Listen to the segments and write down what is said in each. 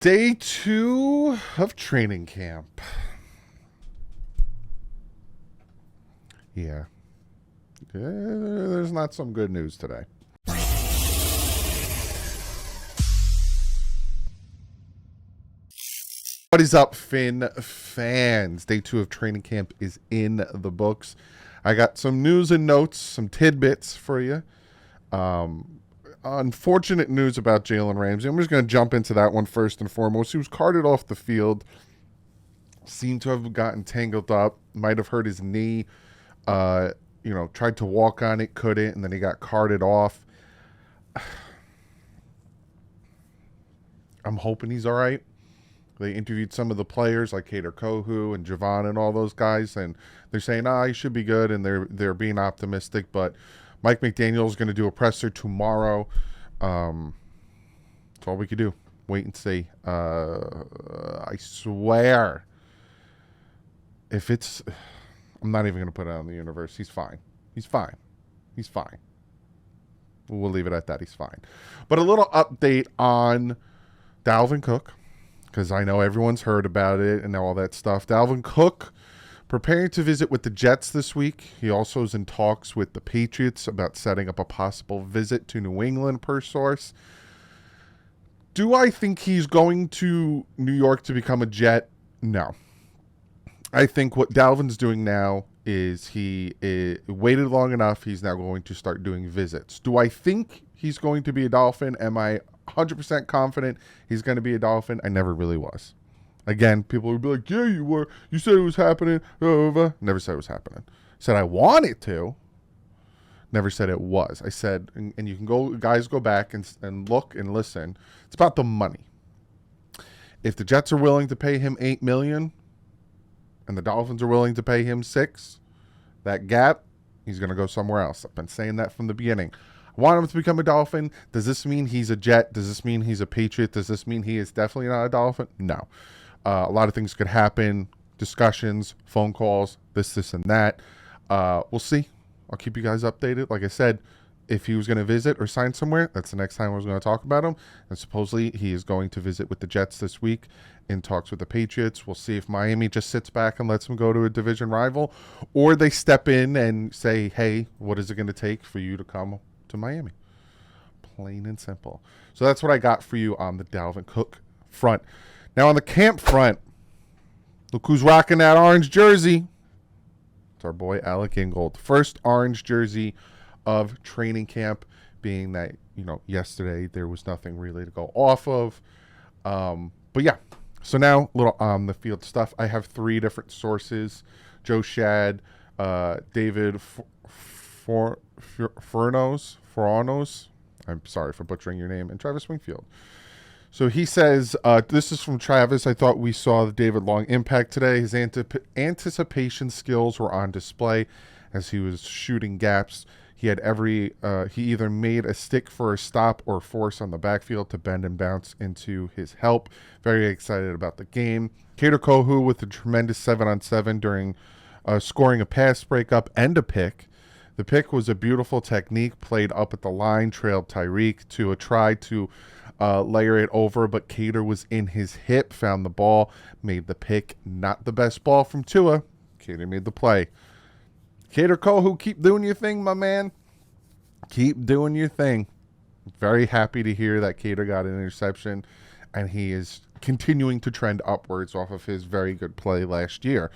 Day 2 of training camp. Yeah. There's not some good news today. What is up, Finn fans? Day 2 of training camp is in the books. I got some news and notes, some tidbits for you. Unfortunate news about Jalen Ramsey. I'm just going to jump into that one first and foremost. He was carted off the field. Seemed to have gotten tangled up. Might have hurt his knee. Tried to walk on it, couldn't, and then he got carted off. I'm hoping he's all right. They interviewed some of the players like Kader Kohu and Javon and all those guys, and they're saying, he should be good, and they're being optimistic. But Mike McDaniel is going to do a presser tomorrow. That's all we could do. Wait and see. I swear, I'm not even going to put it on the universe. He's fine. He's fine. He's fine. We'll leave it at that. He's fine. But a little update on Dalvin Cook, because I know everyone's heard about it and all that stuff. Dalvin Cook preparing to visit with the Jets this week. He also is in talks with the Patriots about setting up a possible visit to New England, per source. Do I think he's going to New York to become a Jet? No. I think what Dalvin's doing now is he waited long enough. He's now going to start doing visits. Do I think he's going to be a Dolphin? Am I 100% confident he's going to be a Dolphin? I never really was. Again, people would be like, yeah, you were. You said it was happening. Never said it was happening. Said I want it to. Never said it was. I said, and you can go back and look and listen. It's about the money. If the Jets are willing to pay him $8 million and the Dolphins are willing to pay him $6 million, that gap, he's going to go somewhere else. I've been saying that from the beginning. I want him to become a Dolphin. Does this mean he's a Jet? Does this mean he's a Patriot? Does this mean he is definitely not a Dolphin? No. A lot of things could happen. Discussions, phone calls, this, and that. We'll see. I'll keep you guys updated. Like I said, if he was going to visit or sign somewhere, that's the next time I was going to talk about him. And supposedly he is going to visit with the Jets this week in talks with the Patriots. We'll see if Miami just sits back and lets him go to a division rival, or they step in and say, hey, what is it going to take for you to come to Miami? Plain and simple. So that's what I got for you on the Dalvin Cook front. Now on the camp front, look who's rocking that orange jersey. It's our boy Alec Ingold. First orange jersey of training camp, being that, yesterday there was nothing really to go off of. But yeah, so now a little on the field stuff. I have 3 different sources. Joe Shad, David Furnos. I'm sorry for butchering your name, and Travis Wingfield. So he says, this is from Travis. I thought we saw the David Long impact today. His anticipation skills were on display as he was shooting gaps. He had he either made a stick for a stop or force on the backfield to bend and bounce into his help. Very excited about the game. Kader Kohu with a tremendous 7-on-7 during scoring a pass breakup and a pick. The pick was a beautiful technique, played up at the line, trailed Tyreek to a try to layer it over, but Kader was in his hip, found the ball, made the pick. Not the best ball from Tua. Kader made the play. Kader Kohu, keep doing your thing, my man. Keep doing your thing. Very happy to hear that Kader got an interception, and he is continuing to trend upwards off of his very good play last year.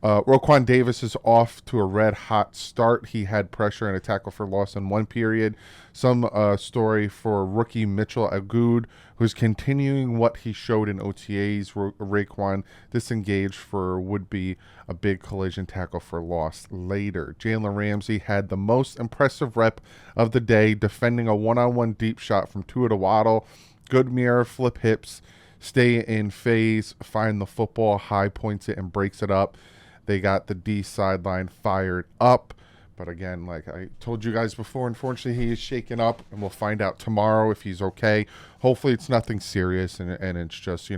Roquan Davis is off to a red-hot start. He had pressure and a tackle for loss in one period. Some story for rookie Mitchell Agood, who's continuing what he showed in OTAs. Raekwon disengaged for would be a big collision tackle for loss later. Jalen Ramsey had the most impressive rep of the day, defending a one-on-one deep shot from Tua to Waddle. Good mirror, flip hips, stay in phase, find the football, high points it, and breaks it up. They got the D sideline fired up. But again, like I told you guys before, unfortunately, he is shaken up, and we'll find out tomorrow if he's okay. Hopefully it's nothing serious, and it's just,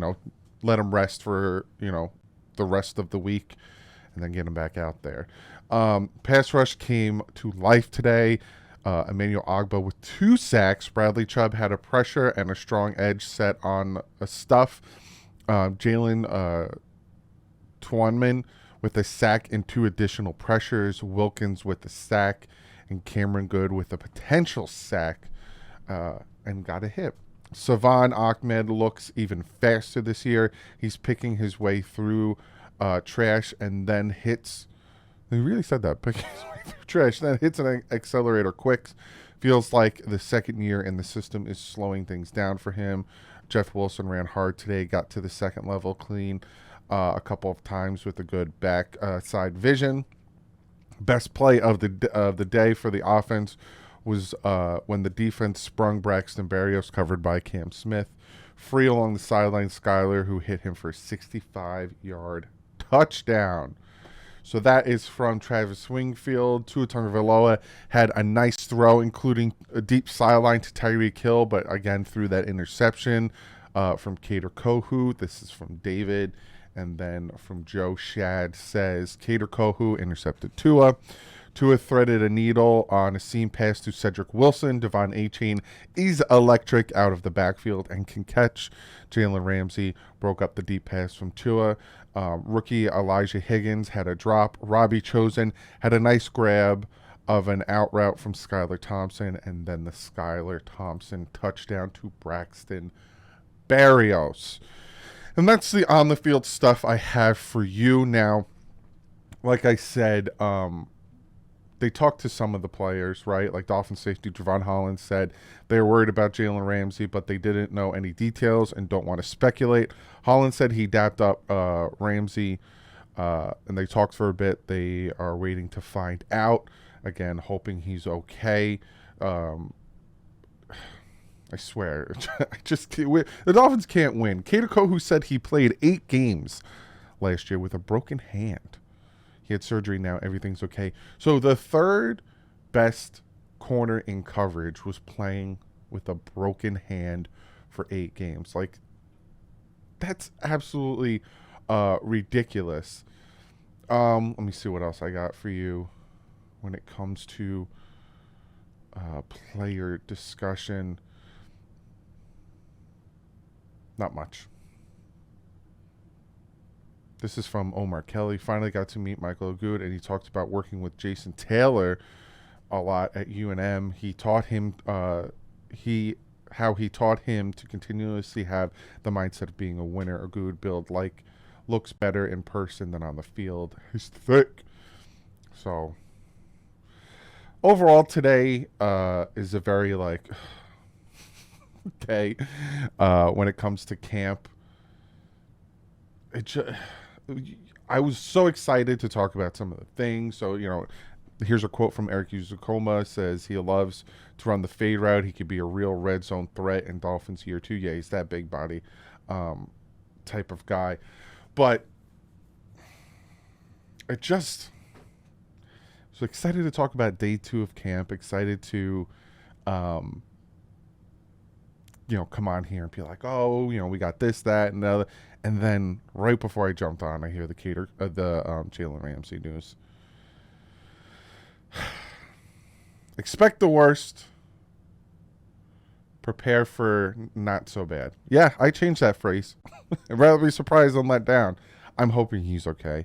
let him rest for, the rest of the week and then get him back out there. Pass rush came to life today. Emmanuel Ogba with 2 sacks. Bradley Chubb had a pressure and a strong edge set on a stuff. Jalen Twanman with a sack and 2 additional pressures. Wilkins with a sack, and Cameron Good with a potential sack and got a hit. Savon Ahmed looks even faster this year. He's picking his way through trash and then hits. He really said that. Picking his way through trash, then hits an accelerator quick. Feels like the second year in the system is slowing things down for him. Jeff Wilson ran hard today, got to the second level clean a couple of times with a good back side vision. Best play of the day for the offense was when the defense sprung Braxton Berrios, covered by Cam Smith, free along the sideline. Skyler, who hit him for a 65-yard touchdown. So that is from Travis Wingfield. Tua Tagovailoa had a nice throw, including a deep sideline to Tyreek Hill, but again threw that interception from Kader Kohu. This is from David. And then from Joe Shad says, Kader Kohu intercepted Tua. Tua threaded a needle on a seam pass to Cedric Wilson. Devon Achane is electric out of the backfield and can catch. Jalen Ramsey broke up the deep pass from Tua. Rookie Elijah Higgins had a drop. Robbie Chosen had a nice grab of an out route from Skylar Thompson. And then the Skylar Thompson touchdown to Braxton Berrios. And that's the on-the-field stuff I have for you. Now, like I said, they talked to some of the players, right? Like Dolphins safety Javon Holland said they were worried about Jalen Ramsey, but they didn't know any details and don't want to speculate. Holland said he dapped up Ramsey, and they talked for a bit. They are waiting to find out. Again, hoping he's okay. I swear, the Dolphins can't win. Kader Kohu said he played 8 games last year with a broken hand. He had surgery now. Everything's okay. So the third best corner in coverage was playing with a broken hand for 8 games. Like, that's absolutely ridiculous. Let me see what else I got for you when it comes to player discussion. Not much. This is from Omar Kelly. Finally got to meet Michael Agood, and he talked about working with Jason Taylor a lot at UNM. He taught him how he taught him to continuously have the mindset of being a winner. Agood build looks better in person than on the field. He's thick. So overall today is a very day when it comes to camp. I was so excited to talk about some of the things. So, here's a quote from Eric Uzukoma. Says he loves to run the fade route. He could be a real red zone threat in Dolphins year 2. Yeah, he's that big body type of guy. But I just was excited to talk about day 2 of camp. Excited to come on here and be like, oh, we got this, that, and the other. And then right before I jumped on, I hear the Jalen Ramsey news. Expect the worst. Prepare for not so bad. Yeah, I changed that phrase. I'd rather be surprised than let down. I'm hoping he's okay.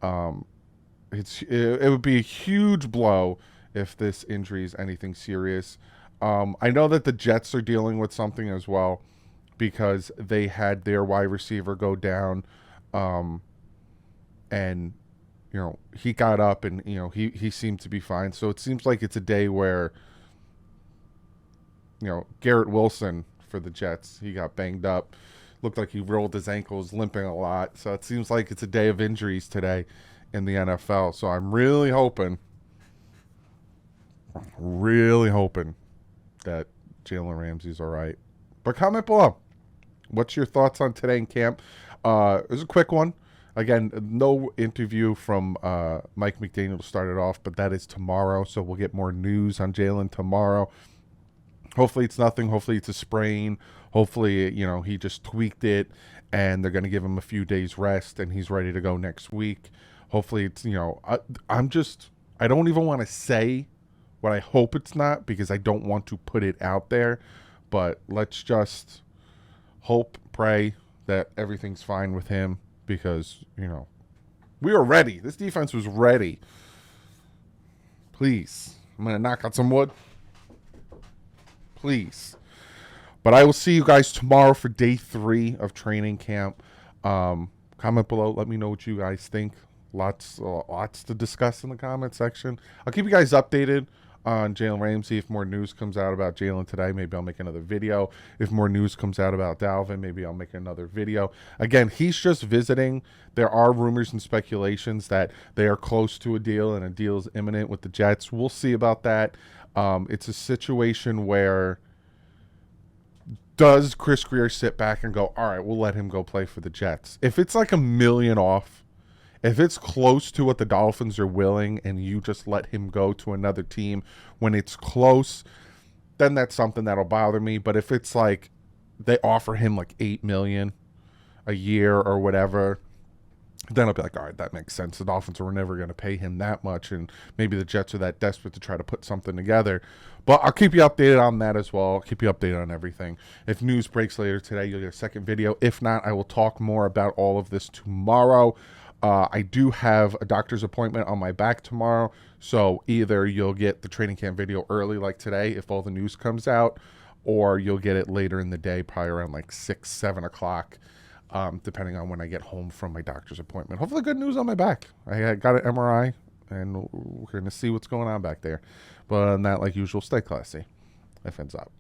It would be a huge blow if this injury is anything serious. I know that the Jets are dealing with something as well, because they had their wide receiver go down, and he got up and he seemed to be fine. So it seems like it's a day where Garrett Wilson for the Jets, he got banged up, looked like he rolled his ankles, limping a lot. So it seems like it's a day of injuries today in the NFL. So I'm really hoping that Jalen Ramsey's all right. But comment below. What's your thoughts on today in camp? It was a quick one. Again, no interview from Mike McDaniel to start it off, but that is tomorrow. So we'll get more news on Jalen tomorrow. Hopefully it's nothing. Hopefully it's a sprain. Hopefully, he just tweaked it and they're going to give him a few days rest and he's ready to go next week. Hopefully it's, I don't even want to say What I hope it's not, because I don't want to put it out there. But let's just hope, pray that everything's fine with him, because, you know, we were ready. This defense was ready. Please. I'm going to knock on some wood. Please. But I will see you guys tomorrow for day 3 of training camp. Comment below. Let me know what you guys think. Lots to discuss in the comment section. I'll keep you guys updated on Jalen Ramsey. If more news comes out about Jalen today, maybe I'll make another video. If more news comes out about Dalvin, maybe I'll make another video. Again, he's just visiting. There are rumors and speculations that they are close to a deal and a deal is imminent with the Jets. We'll see about that. It's a situation where, does Chris Grier sit back and go, all right, we'll let him go play for the Jets? If it's like $1 million off, if it's close to what the Dolphins are willing and you just let him go to another team when it's close, then that's something that'll bother me. But if it's like they offer him like $8 million a year or whatever, then I'll be like, all right, that makes sense. The Dolphins were never going to pay him that much, and maybe the Jets are that desperate to try to put something together. But I'll keep you updated on that as well. I'll keep you updated on everything. If news breaks later today, you'll get a second video. If not, I will talk more about all of this tomorrow. I do have a doctor's appointment on my back tomorrow, so either you'll get the training camp video early like today if all the news comes out, or you'll get it later in the day, probably around like 6, 7 o'clock. Depending on when I get home from my doctor's appointment. Hopefully good news on my back. I got an MRI, and we're going to see what's going on back there. But other than that, like usual, stay classy. F ends up.